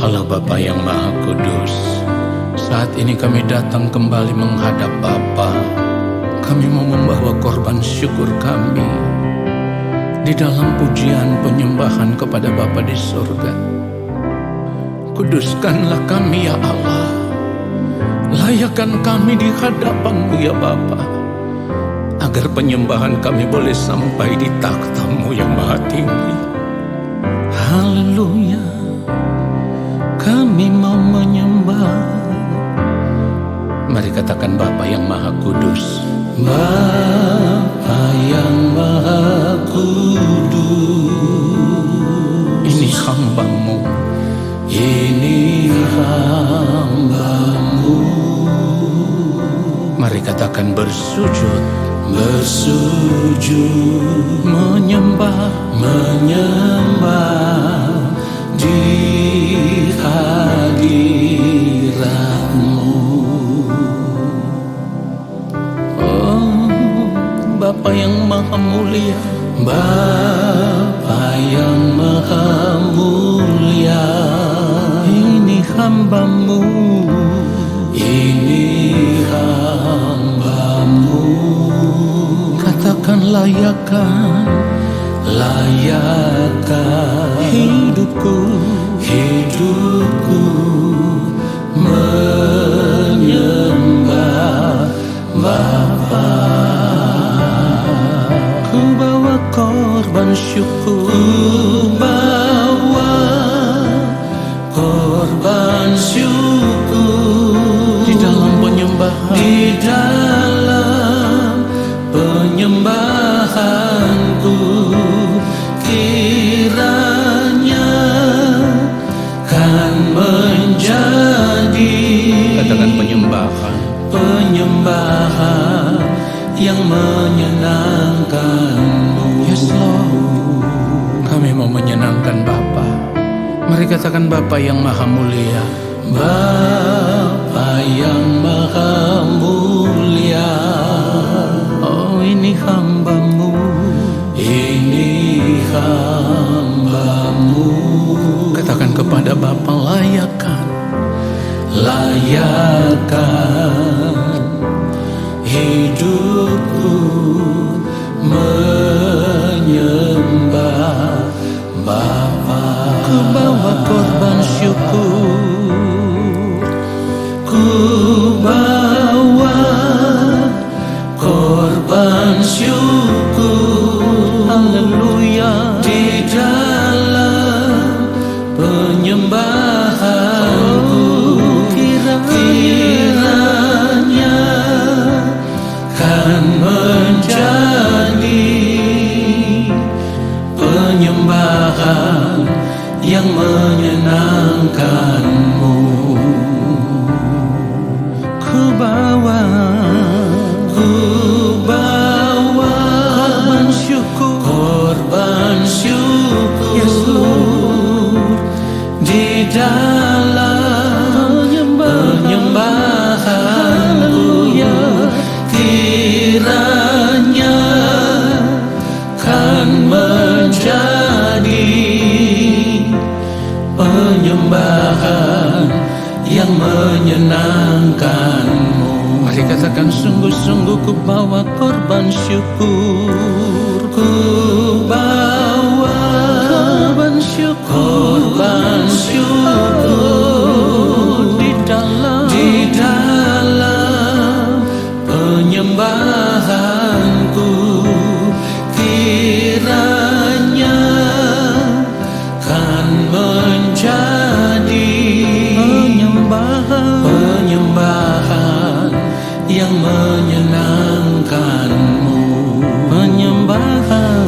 Allah Bapa yang Maha Kudus, saat ini kami datang kembali menghadap Bapa. Kami mau membawa korban syukur kami di dalam pujian penyembahan kepada Bapa di surga. Kuduskanlah kami ya Allah, layakkan kami di hadapan-Mu ya Bapa, agar penyembahan kami boleh sampai di takhta-Mu yang maha tinggi. Haleluya, kami mau menyembah. Mari katakan Bapa yang Maha Kudus. Bapa yang Maha Kudus, ini hamba-Mu, ini hamba-Mu. Mari katakan bersujud, bersujud, menyembah, menyembah di hadirat-Mu. Oh, Bapa yang Maha Mulia, Bapa yang Maha Mulia, ini hamba-Mu, ini hamba-Mu. Katakan layakkan, layakkan hidupku, hidupku menyembah Bapa. Ku bawa korban syukur, ku bawa korban syukur di dalam penyembahan, di dalam penyembahanku. Kiranya kan menjadi, katakan penyembahan, penyembahan yang menyenangkan-Mu. Yes Lord, kami mau menyenangkan Bapa. Mari katakan Bapa yang Maha Mulia, Bapa yang Maha Mulia. Oh, ini hamba-Mu, ini hamba-Mu. Katakan kepada Bapa, layakkan, layakkan hidupku menyembah Bapa. Ku bawa korban syukur, ku bawa korban syukur, haleluya, di dalam penyembahanku. Kiranya kan menjadi penyembahan yang menyenangkan-Mu. Ku bawa korban syukur, korban syukur, yes Lord, di dalam penyembahanku. Kiranya kan menjadi penyembahan yang menyenangkan-Mu. Mari katakan sungguh-sungguh ku bawa korban syukur, ku bawa korban syukur, korban syukur di dalam penyembahanku. Kiranya kan menjadi penyembahan yang menyenangkan-Mu. Penyembahan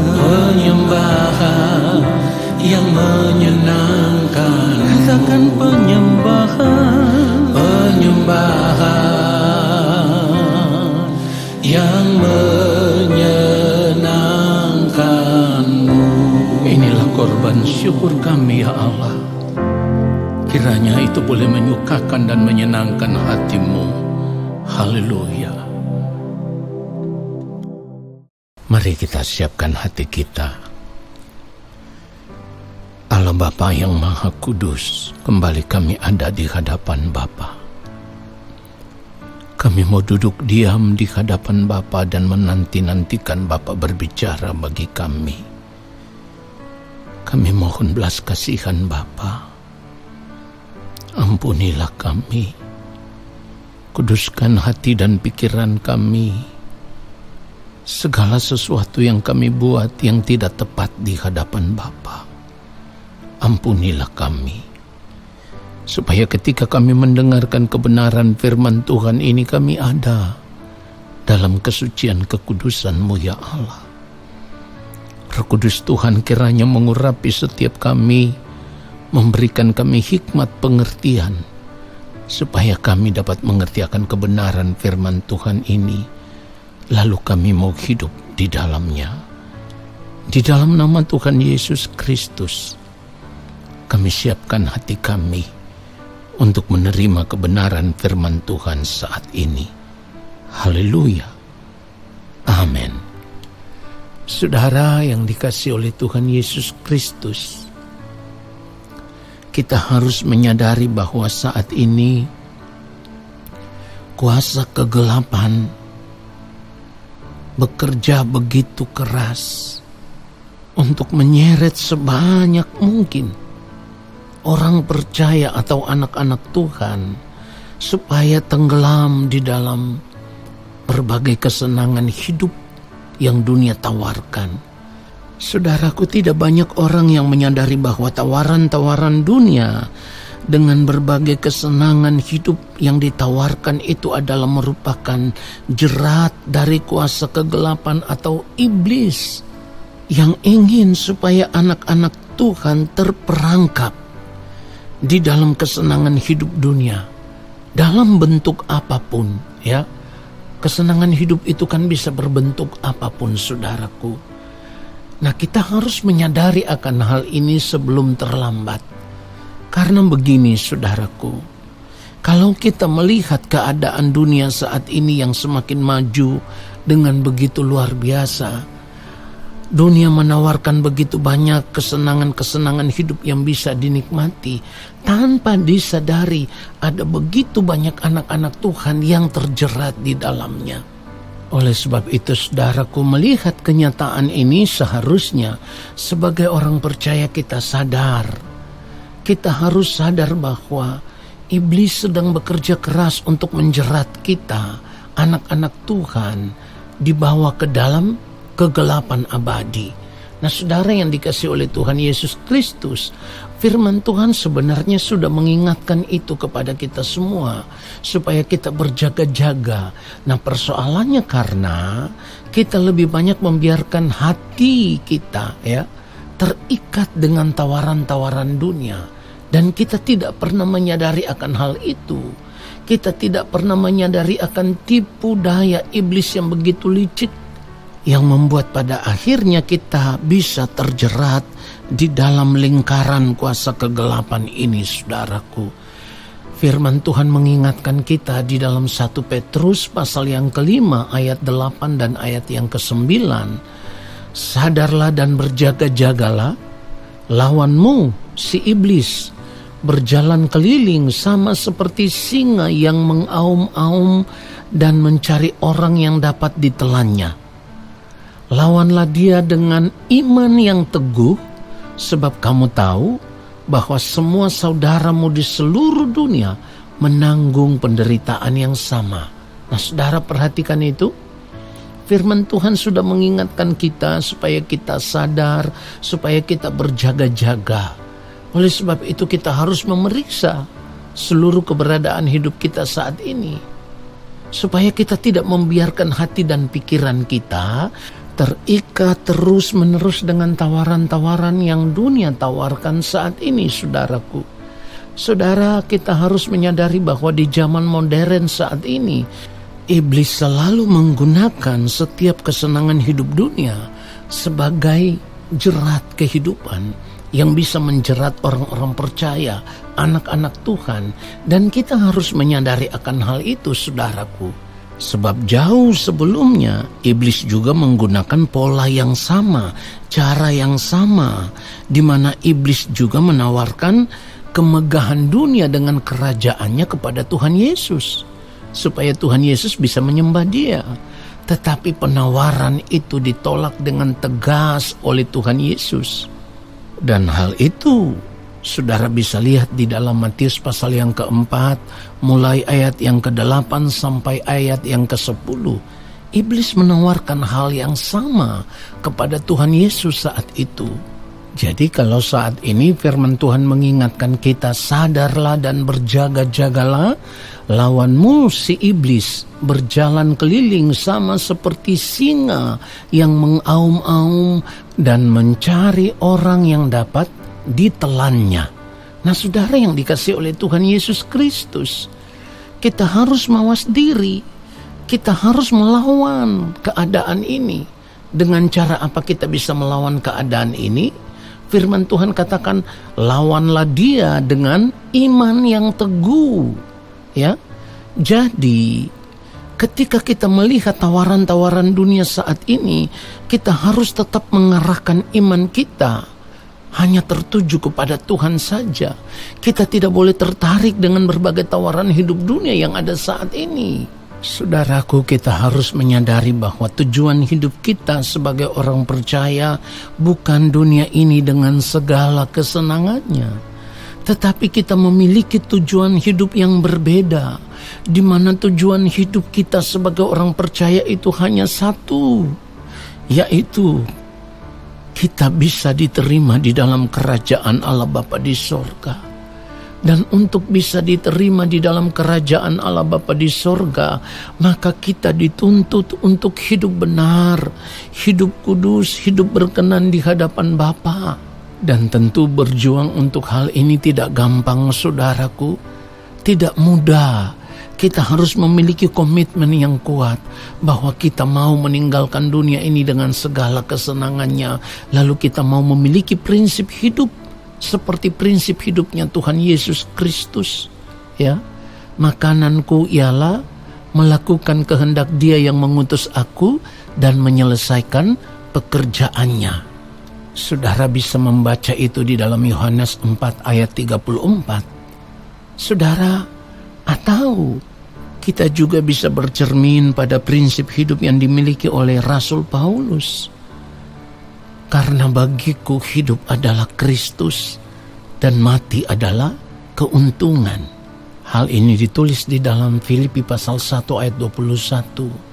yang menyenangkan. Katakan penyembahan yang menyenangkan-Mu. Inilah korban syukur kami ya Allah. Kiranya itu boleh menyukakan dan menyenangkan hati-Mu. Haleluya. Mari kita siapkan hati kita. Allah Allah Bapa yang Maha Kudus, kembali kami ada di hadapan Bapa. Kami mau duduk diam di hadapan Bapa dan menanti-nantikan Bapa berbicara bagi kami. Kami mohon belas kasihan Bapa. Ampunilah kami. Kuduskan hati dan pikiran kami. Segala sesuatu yang kami buat yang tidak tepat di hadapan Bapa, ampunilah kami. Supaya ketika kami mendengarkan kebenaran firman Tuhan ini, kami ada dalam kesucian kekudusan-Mu ya Allah. Roh Kudus Tuhan kiranya mengurapi setiap kami, memberikan kami hikmat pengertian, supaya kami dapat mengerti akan kebenaran firman Tuhan ini, lalu kami mau hidup di dalamnya. Di dalam nama Tuhan Yesus Kristus, kami siapkan hati kami untuk menerima kebenaran firman Tuhan saat ini. Haleluya. Amin. Saudara yang dikasihi oleh Tuhan Yesus Kristus, kita harus menyadari bahwa saat ini kuasa kegelapan bekerja begitu keras untuk menyeret sebanyak mungkin orang percaya atau anak-anak Tuhan supaya tenggelam di dalam berbagai kesenangan hidup yang dunia tawarkan. Saudaraku, tidak banyak orang yang menyadari bahwa tawaran-tawaran dunia dengan berbagai kesenangan hidup yang ditawarkan itu adalah merupakan jerat dari kuasa kegelapan atau iblis yang ingin supaya anak-anak Tuhan terperangkap di dalam kesenangan hidup dunia dalam bentuk apapun, ya. Kesenangan hidup itu kan bisa berbentuk apapun, saudaraku. Nah, kita harus menyadari akan hal ini sebelum terlambat. Karena begini, saudaraku, kalau kita melihat keadaan dunia saat ini yang semakin maju dengan begitu luar biasa, dunia menawarkan begitu banyak kesenangan-kesenangan hidup yang bisa dinikmati, tanpa disadari ada begitu banyak anak-anak Tuhan yang terjerat di dalamnya. Oleh sebab itu, saudaraku, melihat kenyataan ini seharusnya sebagai orang percaya kita sadar. Kita harus sadar bahwa iblis sedang bekerja keras untuk menjerat kita, anak-anak Tuhan, dibawa ke dalam kegelapan abadi. Nah, saudara yang dikasihi oleh Tuhan Yesus Kristus, firman Tuhan sebenarnya sudah mengingatkan itu kepada kita semua, supaya kita berjaga-jaga. Nah, persoalannya karena kita lebih banyak membiarkan hati kita, ya, terikat dengan tawaran-tawaran dunia, dan kita tidak pernah menyadari akan hal itu. Kita tidak pernah menyadari akan tipu daya iblis yang begitu licik, yang membuat pada akhirnya kita bisa terjerat di dalam lingkaran kuasa kegelapan ini, saudaraku. Firman Tuhan mengingatkan kita di dalam 1 Petrus pasal yang kelima ayat 8 dan ayat yang ke-9. Sadarlah dan berjaga-jagalah, lawanmu si iblis berjalan keliling sama seperti singa yang mengaum-aum dan mencari orang yang dapat ditelannya. Lawanlah dia dengan iman yang teguh, sebab kamu tahu bahwa semua saudaramu di seluruh dunia menanggung penderitaan yang sama. Nah, saudara, perhatikan itu. Firman Tuhan sudah mengingatkan kita supaya kita sadar, supaya kita berjaga-jaga. Oleh sebab itu kita harus memeriksa seluruh keberadaan hidup kita saat ini, supaya kita tidak membiarkan hati dan pikiran kita terikat terus-menerus dengan tawaran-tawaran yang dunia tawarkan saat ini, saudaraku. Saudara, kita harus menyadari bahwa di zaman modern saat ini, iblis selalu menggunakan setiap kesenangan hidup dunia sebagai jerat kehidupan yang bisa menjerat orang-orang percaya, anak-anak Tuhan. Dan kita harus menyadari akan hal itu, saudaraku. Sebab jauh sebelumnya iblis juga menggunakan pola yang sama, cara yang sama, di mana iblis juga menawarkan kemegahan dunia dengan kerajaannya kepada Tuhan Yesus, supaya Tuhan Yesus bisa menyembah Dia. Tetapi penawaran itu ditolak dengan tegas oleh Tuhan Yesus. Dan hal itu saudara bisa lihat di dalam Matius pasal yang keempat, mulai ayat yang ke-8 sampai ayat yang ke-10. Iblis menawarkan hal yang sama kepada Tuhan Yesus saat itu. Jadi kalau saat ini firman Tuhan mengingatkan kita, sadarlah dan berjaga-jagalah, lawanmu si iblis berjalan keliling sama seperti singa yang mengaum-aum dan mencari orang yang dapat ditelannya. Nah saudara yang dikasihi oleh Tuhan Yesus Kristus, kita harus mawas diri, kita harus melawan keadaan ini. Dengan cara apa kita bisa melawan keadaan ini? Firman Tuhan katakan, lawanlah dia dengan iman yang teguh. Ya, jadi ketika kita melihat tawaran-tawaran dunia saat ini, kita harus tetap mengarahkan iman kita hanya tertuju kepada Tuhan saja. Kita tidak boleh tertarik dengan berbagai tawaran hidup dunia yang ada saat ini. Saudaraku, kita harus menyadari bahwa tujuan hidup kita sebagai orang percaya bukan dunia ini dengan segala kesenangannya. Tetapi kita memiliki tujuan hidup yang berbeda, di mana tujuan hidup kita sebagai orang percaya itu hanya satu, yaitu kita bisa diterima di dalam kerajaan Allah Bapa di sorga. Dan untuk bisa diterima di dalam kerajaan Allah Bapa di sorga, maka kita dituntut untuk hidup benar, hidup kudus, hidup berkenan di hadapan Bapa. Dan tentu berjuang untuk hal ini tidak gampang, saudaraku. Tidak mudah. Kita harus memiliki komitmen yang kuat bahwa kita mau meninggalkan dunia ini dengan segala kesenangannya. Lalu kita mau memiliki prinsip hidup seperti prinsip hidupnya Tuhan Yesus Kristus. Ya, makananku ialah melakukan kehendak Dia yang mengutus aku dan menyelesaikan pekerjaannya. Saudara bisa membaca itu di dalam Yohanes 4 ayat 34. Saudara, atau kita juga bisa bercermin pada prinsip hidup yang dimiliki oleh Rasul Paulus. Karena bagiku hidup adalah Kristus dan mati adalah keuntungan. Hal ini ditulis di dalam Filipi pasal 1 ayat 21.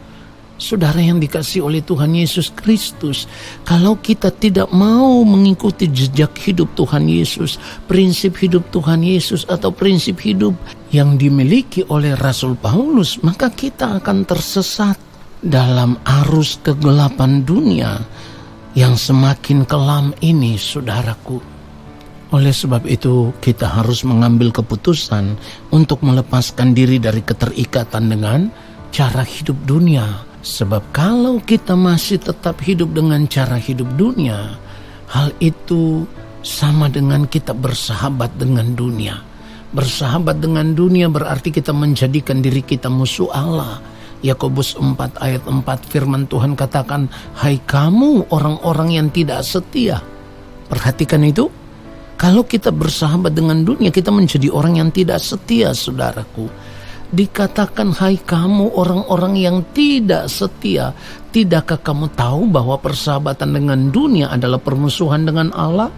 Saudara yang dikasihi oleh Tuhan Yesus Kristus, kalau kita tidak mau mengikuti jejak hidup Tuhan Yesus, prinsip hidup Tuhan Yesus atau prinsip hidup yang dimiliki oleh Rasul Paulus, maka kita akan tersesat dalam arus kegelapan dunia yang semakin kelam ini, saudaraku. Oleh sebab itu, kita harus mengambil keputusan untuk melepaskan diri dari keterikatan dengan cara hidup dunia. Sebab kalau kita masih tetap hidup dengan cara hidup dunia, hal itu sama dengan kita bersahabat dengan dunia. Bersahabat dengan dunia berarti kita menjadikan diri kita musuh Allah. Yakobus 4 ayat 4 firman Tuhan katakan, hai kamu orang-orang yang tidak setia. Perhatikan itu. Kalau kita bersahabat dengan dunia, kita menjadi orang yang tidak setia, saudaraku. Dikatakan, hai kamu orang-orang yang tidak setia. Tidakkah kamu tahu bahwa persahabatan dengan dunia adalah permusuhan dengan Allah?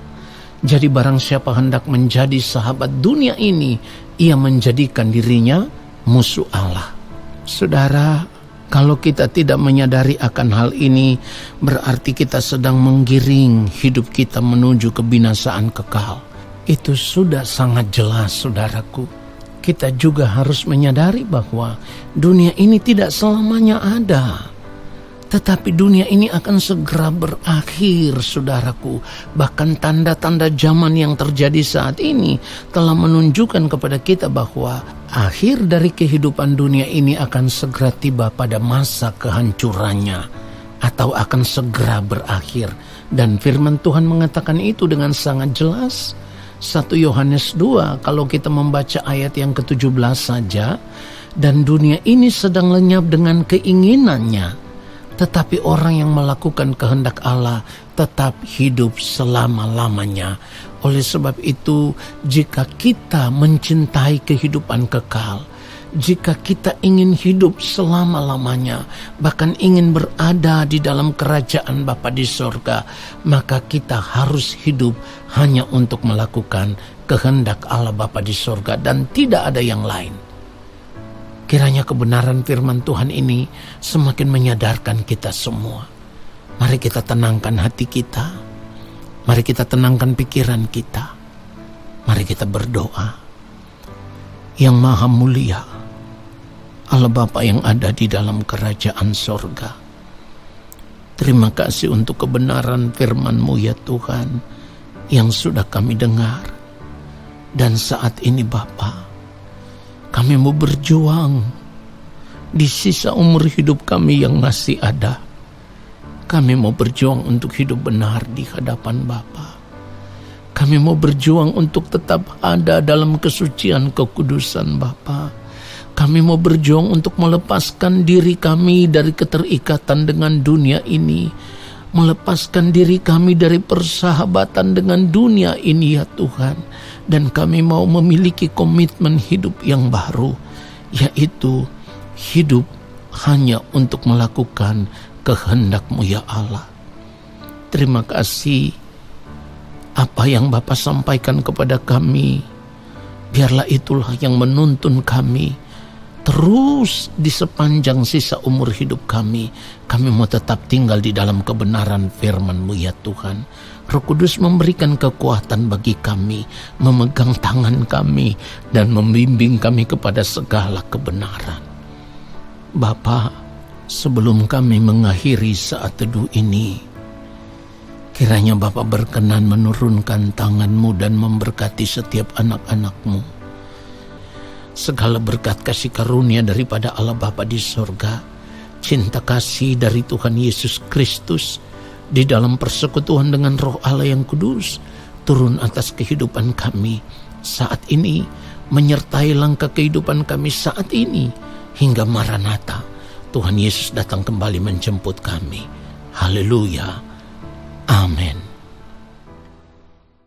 Jadi barang siapa hendak menjadi sahabat dunia ini, ia menjadikan dirinya musuh Allah. Saudara, kalau kita tidak menyadari akan hal ini, berarti kita sedang menggiring hidup kita menuju kebinasaan kekal. Itu sudah sangat jelas, saudaraku. Kita juga harus menyadari bahwa dunia ini tidak selamanya ada. Tetapi dunia ini akan segera berakhir, saudaraku. Bahkan tanda-tanda zaman yang terjadi saat ini telah menunjukkan kepada kita bahwa akhir dari kehidupan dunia ini akan segera tiba pada masa kehancurannya, atau akan segera berakhir. Dan firman Tuhan mengatakan itu dengan sangat jelas. 1 Yohanes 2, kalau kita membaca ayat yang ke-17 saja, dan dunia ini sedang lenyap dengan keinginannya, tetapi orang yang melakukan kehendak Allah tetap hidup selama-lamanya. Oleh sebab itu, jika kita mencintai kehidupan kekal, jika kita ingin hidup selama-lamanya, bahkan ingin berada di dalam kerajaan Bapa di sorga, maka kita harus hidup hanya untuk melakukan kehendak Allah Bapa di sorga dan tidak ada yang lain. Kiranya kebenaran firman Tuhan ini semakin menyadarkan kita semua. Mari kita tenangkan hati kita. Mari kita tenangkan pikiran kita. Mari kita berdoa. Yang Maha Mulia, Allah Bapa yang ada di dalam kerajaan sorga, terima kasih untuk kebenaran firman-Mu ya Tuhan, yang sudah kami dengar. Dan saat ini Bapa, kami mau berjuang di sisa umur hidup kami yang masih ada. Kami mau berjuang untuk hidup benar di hadapan Bapa. Kami mau berjuang untuk tetap ada dalam kesucian kekudusan Bapa. Kami mau berjuang untuk melepaskan diri kami dari keterikatan dengan dunia ini. Melepaskan diri kami dari persahabatan dengan dunia ini ya Tuhan. Dan kami mau memiliki komitmen hidup yang baru, yaitu hidup hanya untuk melakukan kehendak-Mu ya Allah. Terima kasih apa yang Bapa sampaikan kepada kami. Biarlah itulah yang menuntun kami terus di sepanjang sisa umur hidup kami. Kami mau tetap tinggal di dalam kebenaran firman-Mu ya Tuhan. Roh Kudus memberikan kekuatan bagi kami, memegang tangan kami, dan membimbing kami kepada segala kebenaran. Bapa, sebelum kami mengakhiri saat teduh ini, kiranya Bapa berkenan menurunkan tangan-Mu dan memberkati setiap anak-anak-Mu. Segala berkat kasih karunia daripada Allah Bapa di sorga, cinta kasih dari Tuhan Yesus Kristus, di dalam persekutuan dengan Roh Allah yang kudus, turun atas kehidupan kami saat ini, menyertai langkah kehidupan kami saat ini, hingga Maranatha, Tuhan Yesus datang kembali menjemput kami. Haleluya. Amin.